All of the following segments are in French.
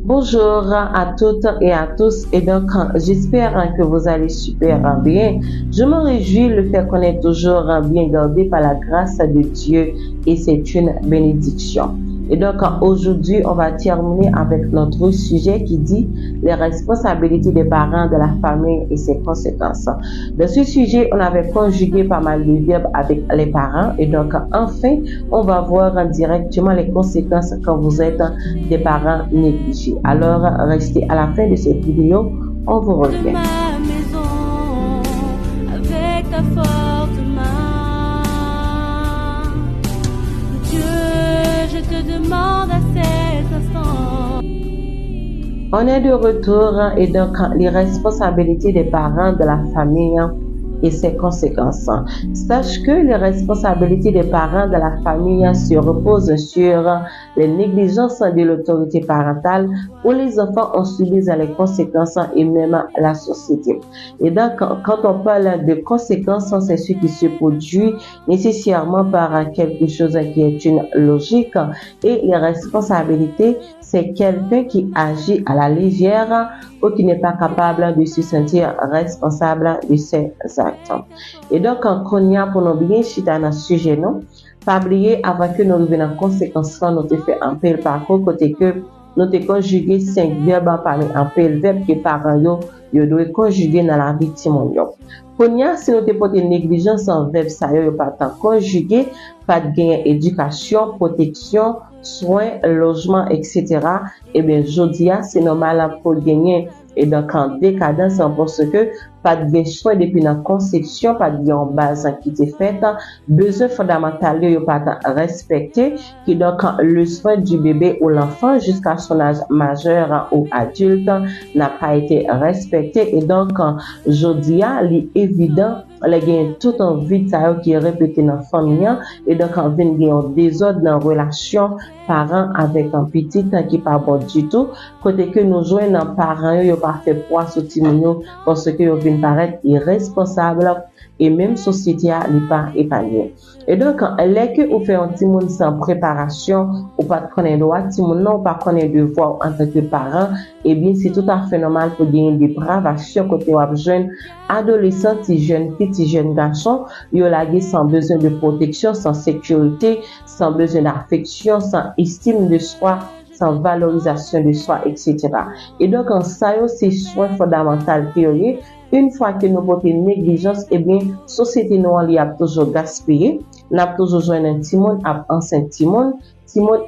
Bonjour à toutes et à tous et donc j'espère que vous allez super bien. Je me réjouis le fait qu'on est toujours bien gardé par la grâce de Dieu et c'est une bénédiction. Et donc aujourd'hui on va terminer avec notre sujet qui dit les responsabilités des parents de la famille et ses conséquences. Dans ce sujet on avait conjugué pas mal de verbes avec les parents et donc enfin on va voir directement les conséquences quand vous êtes des parents négligés. Alors, restez à la fin de cette vidéo, on vous revient. De ma maison, avec ta forte main. Dieu, je te demande à cet instant. On est de retour et donc les responsabilités des parents de la famille et ses conséquences. Sache que les responsabilités des parents de la famille se reposent sur les négligences de l'autorité parentale où les enfants ont subi les conséquences et même la société. Et donc, quand on parle de conséquences, c'est ce qui se produit nécessairement par quelque chose qui est une logique et les responsabilités, c'est quelqu'un qui agit à la légère ou qui n'est pas capable de se sentir responsable de ses actes. Et donc, quand on a pour nous bien chita dans ce sujet, non, pas oublier avant que nous revenons en conséquence, nous te fait un peu le parcours côté que nous te conjugué 5 verbes parmi un peu le verbe que parents yo doit conjuguer dans la vie de mon yo. Konya, si nous te porter négligence en verbe ça yo pas tant conjugué, pas de gain éducation, protection, soins, logement, etc. Et bien, jodia, c'est normal pour gagner et donc en décadence parce que pas de soins depuis la conception, pas de en base qui t'est faite, besoin fondamental yo pas respecté, qui donc le soin du bébé ou l'enfant jusqu'à son âge majeur ou adulte n'a pas été respecté et donc jodia, il est évident les gain tout en vie qui est répété dans la famille et donc en vient gain désordre dans relation parents avec un petit qui pas bon du tout côté que nous joignent dans parents yo pas fait poids sur timon parce que yo vient paraître irresponsable et même société n'est pas épargnée. Et donc les que vous fait un timon sans préparation ou pas connaître droit timon non pas connaître devoir en tant que parent et bien c'est tout à fait normal pour gagner des dépravation côté wap jeune adolescent ti jeune fille ti jeune garçon yo lagué sans besoin de protection sans sécurité sans besoin d'affection sans estime de soi sans valorisation de soi etc. Et donc en ça c'est soin fondamental qui est une fois que nous portons négligence, eh bien, société nous a toujours gaspillé, n'a toujours joué un timon, a enceinte timon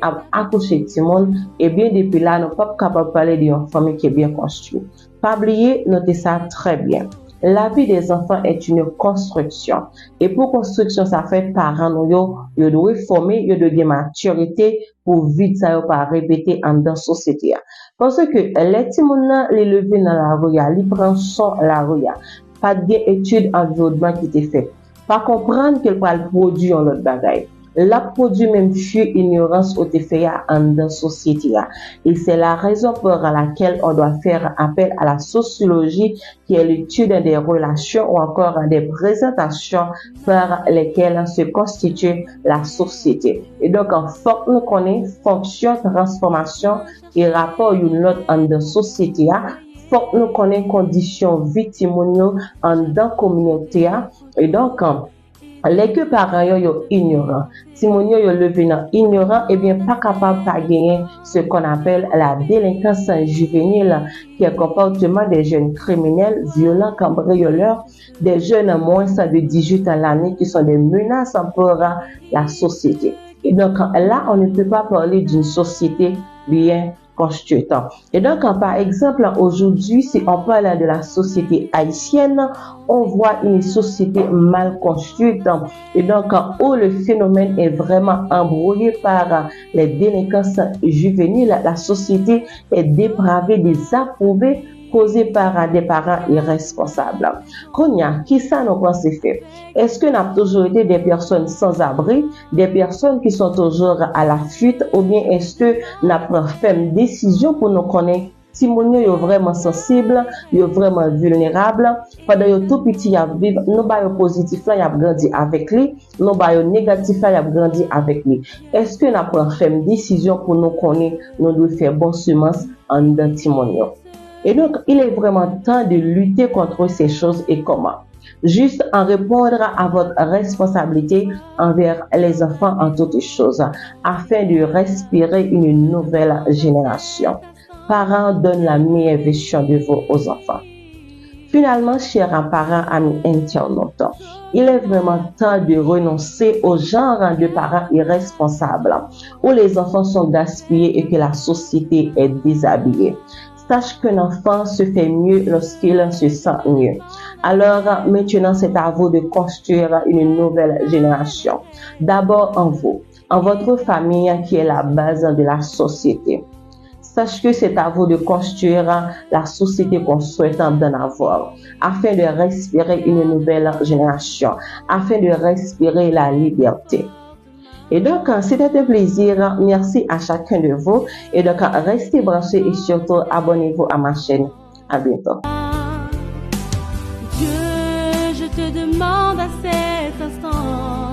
a accouché timon, et bien, depuis là, nous ne sommes pas capables de parler d'une famille qui est bien construite. Pas oublier, notez ça très bien. La vie des enfants est une construction. Et pour construction, ça fait parents, yo doivent former, yo doivent maturité pour vite ça pas répéter en dans société. Parce que les timons les lever dans la rue, ils prennent son la rue. Pas d'études environnement qui t'est fait. Pas comprendre qu'elle va le produire en l'autre bagaille. La produit même fut ignorance au fait en dans société. Et c'est la raison pour laquelle on doit faire appel à la sociologie qui est l'étude des relations ou encore des présentations par lesquelles se constitue la société. Et donc, en faut que nous connaissons fonction, transformation et rapport une autre en dans société. Faut que nous connaissons conditions victimoniaux en dans communauté. Et donc, les que parents yo ignorant, si mon yo levé dans ignorant, et bien pas capable de gagner ce qu'on appelle la délinquance juvénile, qui est le comportement des jeunes criminels, violents, cambrioleurs, des jeunes à moins de 18 ans à l'année qui sont des menaces pour la société. Et donc là, on ne peut pas parler d'une société bien constituant. Et donc, par exemple, aujourd'hui, si on parle de la société haïtienne, on voit une société mal construite. Et donc, où le phénomène est vraiment embrouillé par les délinquances juvéniles, la société est dépravée, désapprouvée, causée par des parents irresponsables. Konya, qui ça nous pense faire? Est-ce que nous avons toujours été des personnes sans abri, des personnes qui sont toujours à la fuite, ou bien est-ce que nous avons fait une décision pour nous connaître ti moun yo vraiment sensible, yo vraiment vulnérable, pendant yo tout petit y a vivre, nous ba yo positif là y a grandi avec lui, nous ba yo négatif là y a grandi avec lui. Est-ce que n'a prend ferme décision pour nous connaître, nous devons faire bonne semence en dedans ti moun yo. Et donc, il est vraiment temps de lutter contre ces choses et comment? Juste en répondre à votre responsabilité envers les enfants en toutes choses, afin de respirer une nouvelle génération. Parents donnent la meilleure version de vous aux enfants. Finalement, chers parents, amis internautes, il est vraiment temps de renoncer au genre de parents irresponsables, où les enfants sont gaspillés et que la société est déshabillée. Sache qu'un enfant se fait mieux lorsqu'il se sent mieux. Alors maintenant, c'est à vous de construire une nouvelle génération. D'abord en vous, en votre famille qui est la base de la société. Sache que c'est à vous de construire la société qu'on souhaite en avoir, afin de respirer une nouvelle génération, afin de respirer la liberté. Et donc, c'était un plaisir. Merci à chacun de vous. Et donc, restez branchés et surtout, abonnez-vous à ma chaîne. À bientôt. Dieu, je te demande à cet instant